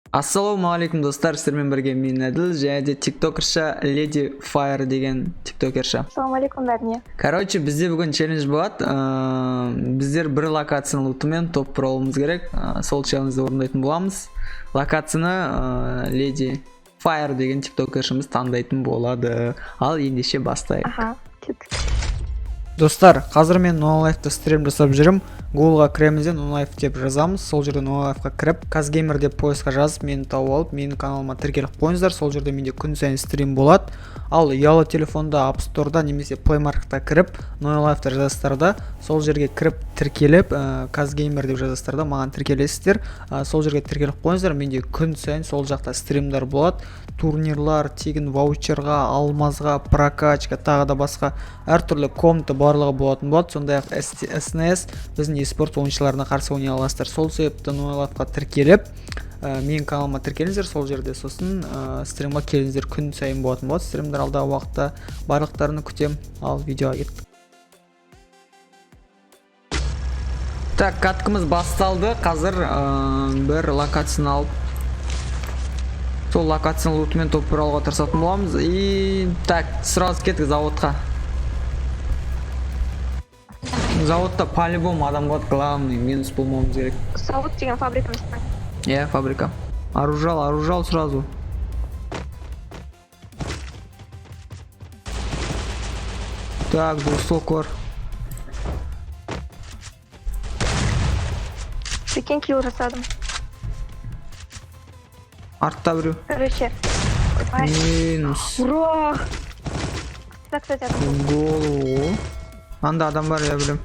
Ассалаумағалейкум достар, сіздермен бірге мен Әділ және де тиктокерша Lady Fire деген тиктокерша. Ассалаумағалейкум бәріне. Короче, бізде бүгін челлендж болады. Біздер бір локацияны лутымен топ про алуымыз керек. Сол челленджді орындайтын боламыз. Локацияны Lady Fire деген тиктокершіміз таңдайтын болады. Ал ендеше бастайық. Аха, кеттік. Достар, қазір мен NoLife-та стрим жасап жүрмін. Гуглға кіреміз де NoLife деп жазамыз. Сол жерде NoLife-қа кіріп, Казгеймер деп поисқа жазып, мені тауып алып, менің каналыма тіркеліп қойыңыздар. Сол жерде менде күн сайын стрим болады. Ал ұялы телефонда App Store-да немесе Play Market-та кіріп, NoLife-та жазасыздар да, сол жерге кіріп тіркеліп, Казгеймер деп жазасыздар да, маған тіркелесіздер. Сол жерге тіркеліп қойыңыздар. Менде күн сайын сол жақта стримдар болады. Турнирлар, тегін ваучерға, алмазға, прокачка, тағы да басқа әртүрлі комната барлығы болатын болады. Сондай-ақ СНС біздің eSport ойыншыларына қарсы ойнай аласыздар. Сол себепті NoLife-қа тіркеліп, менің каналыма тіркеліңіздер, сол жерде сосын стримға келіңіздер, күн сайын болатын болады. Стримдер алдағы уақытта барлықтарını күтем. Ал видеоға кеттік. Так, каткымыз басталды. Қазір бір локацияны алып, сол локацияны лутымен топ про алуға тырысатын боламыз. И так, сразу кеттік заводқа. Заводта по-любому адам болады, главный минус болмауымыз керек. Завод деген фабрика емес па? Фабрика. Оружал сразу. Так, двухстолк бар. Прикинь, килл жасадым. Артта біреу. Короче. Минус. Ура! Да, кстати, адам. В голову. Анда адам бар, я білем.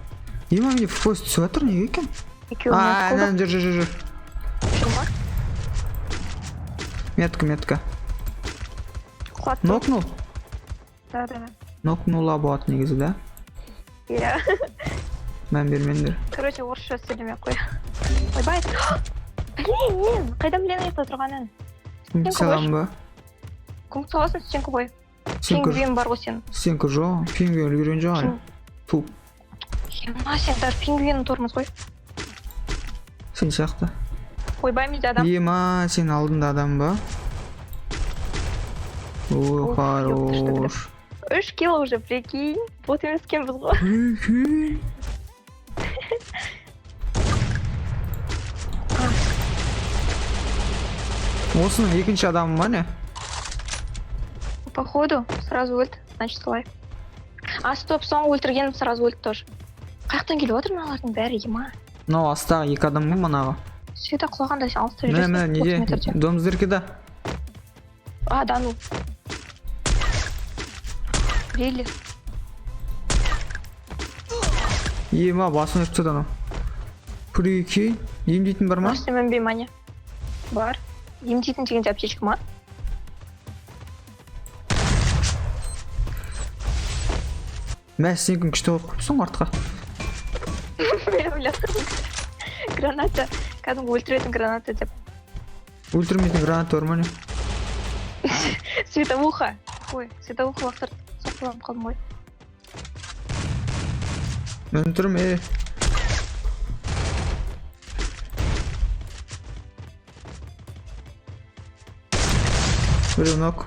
Ема менде в поезд түсіп жатыр, неге екен? Жүр. Шырма? Метка. Құлаттым. Нокнул? Да. Нокнула болады негізі, да? Иә. Мән бермеңдер. Короче, орысша сөйлемей қой. Ойбай. Блин, қайдан білен айтып отырғанын? Салам ба? Кім саласын стенкі қой? Стенкі. Пингвин бар ғой сен. Стенкі жоқ, пингвин үлгерген жоқ әлі. Ту. Ема, сен даже пингвинін тұрмыз ғой. Сен сияқты. Ойбай, менде адам. Ема, сен алдында адам ба? Ой, хорош. 3 кило уже, прикинь. Вот емес кембіз ғой. Прикинь. Осының екінші адамы ма не? Походу, сразу өлді, значит солай. Стоп, соңғы өлтіргенім сразу өлді тоже. Қаяқтан келіп отыр мыналардың бәрі, ема. Мынау астағы екі адам ғой манағы. Света құлағанда сен алыста жүресің. Міне, неде? Дом сдыркида. Да ну. Рели. Ема, басын өтті анау. Прикинь, емдейтін бар ма? Басын өмбей мане. Бар. Емдейтін дегенде аптечка ма? Мә, сен күн күшті болып көпсің артқа. Граната. Кәдімгі өлтіретін граната деп. Өлтірмейтін граната бар ма не? Световуха. Ой, световуха уақыт соқыланып қалдым ғой. Мен тұрым, Біреу нок.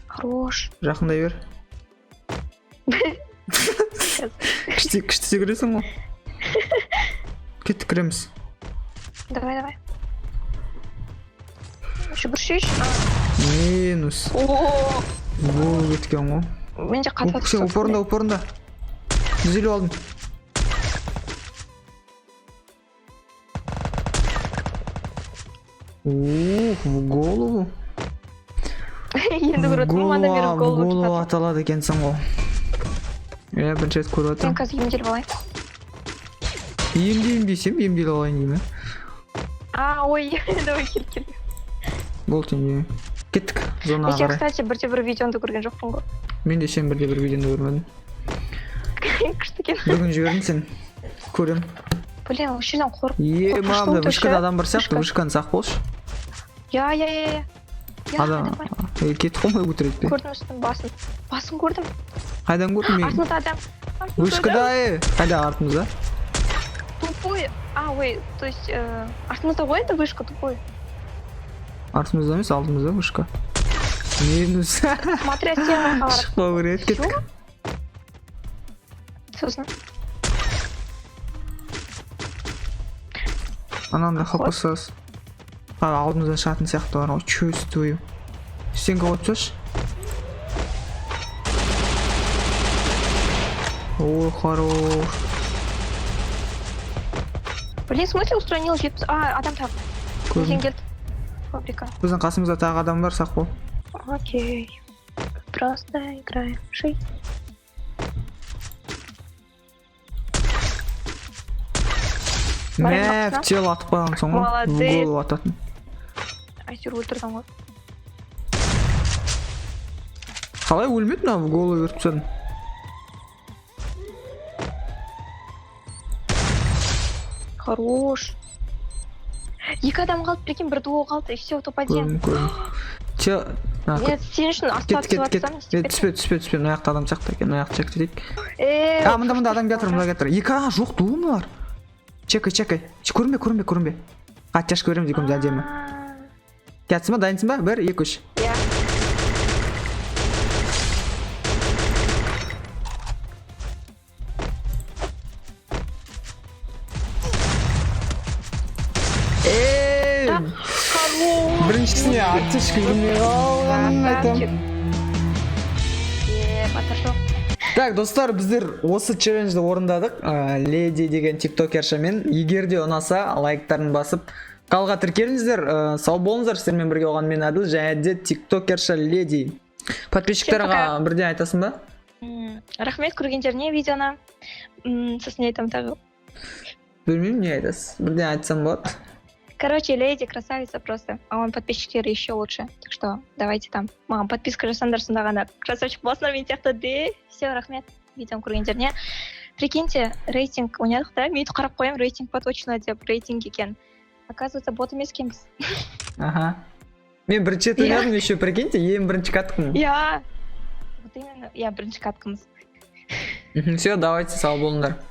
Хорош. Жақындай бер. Күшті секіресің ғой. Кеттік кіреміз. Давай. Жүгіршеш. Минус. Бұл кеткен ғой. Менде қатып Сен упорында. Düzelіп алдым. В голову. Енді көріп тұрманда беріп В голову аталады екенсің ғой. Бірінші рет көріп Мен отырмын. қазір емделіп алайын. Емдеймін, емделіп алайын деймін. Ой, давай кел. Болды емдеймін. Кеттік зонаға Мен, қарай. кстати, бірде-бір видеоңды көрген жоқпын ғой. Мен де сен бірде-бір видеоңды көрмедім. Күшті екен. Бүгін жібердің сен. Көрем. Блин, осы жерден қорқып. Ема, вышкада адам бар сияқты, вышканы сақ болшы. Я. Адам. Кетіп қоймай өтіреді бе? Көрдім үстінің басын. Басын көрдім. Қайдан көрдің мен? Артында адам. Вышкада, қайда артымызда? Тупой. Ой, то есть артымызда ғой енді вышка тупой. Артымызда емес, алдымызда вышка. Минус. Смотри, сен қалар. Шықпау керек кеттік. Сосын. Ананда хапасыз. Алдымызда шығатын сияқты бар ғой. Чувствую. Сен қауып тұршы. Ой, хорош. Блин, в смысле устранил жетпіс? Адам тап. Сен келді. Фабрика. Біздің қасымызда тағы адам бар, сақ бол. Окей. Просто играем. Шей. Мә, в тело атып қалған соң ғой. Молодец. Голову ататын. Әйтеуір өлтірдің ғой. Қалай өлмеді мына в голову өртіп тастадым. Хорош. Екі адам қалды, прикинь, бір дуо қалды, и все, топ-1. Мен сен үшін астап түсіп Түспе, мына жақта адам сияқты екен, мына жақта чек дейік. Мында адам кетір, Екі жоқ дуы мылар. Чекай. Көрінбе. Оттяжка береміз екеуміз әдемі. Кетсің ба, дайынсың ба? 1, 2, 3. Иә. Біріншісіне оттяжка бермей қалғанын айтам. Батыршыл. Так, достар, біздер осы челленджді орындадық. Леди деген тиктокершамен. Егер де ұнаса, лайктарын басып, қалға тіркеліңіздер. Сау болыңыздар, сіздермен бірге оған мен Әділ, және де тиктокерша Леди. Подписчиктарға бірден айтасың ба? Рахмет көргендеріне видеоны. Сосын айтам тағы. Білмеймін, не айтасыз? Бірден айтсам болады. Короче, Леди красавица просто, а он подписчиктері еще лучше. Так что давайте там. Маған подписка жасаңдар, сонда ғана красавчик боласыңдар, мен сияқты де. Все, рахмет видеоны көргендеріне. Прикиньте, рейтинг ойнадық да, мен қарап қоям, рейтинг поточно деп рейтинг екен. Оказывается, бот емес екенбіз. Ага. Мен бірінші рет ойнадым, еще прикиньте, ең бірінші каттықпын. Иә. Вот именно, иә, бірінші каткамыз. Все, давайте, сау болыңдар.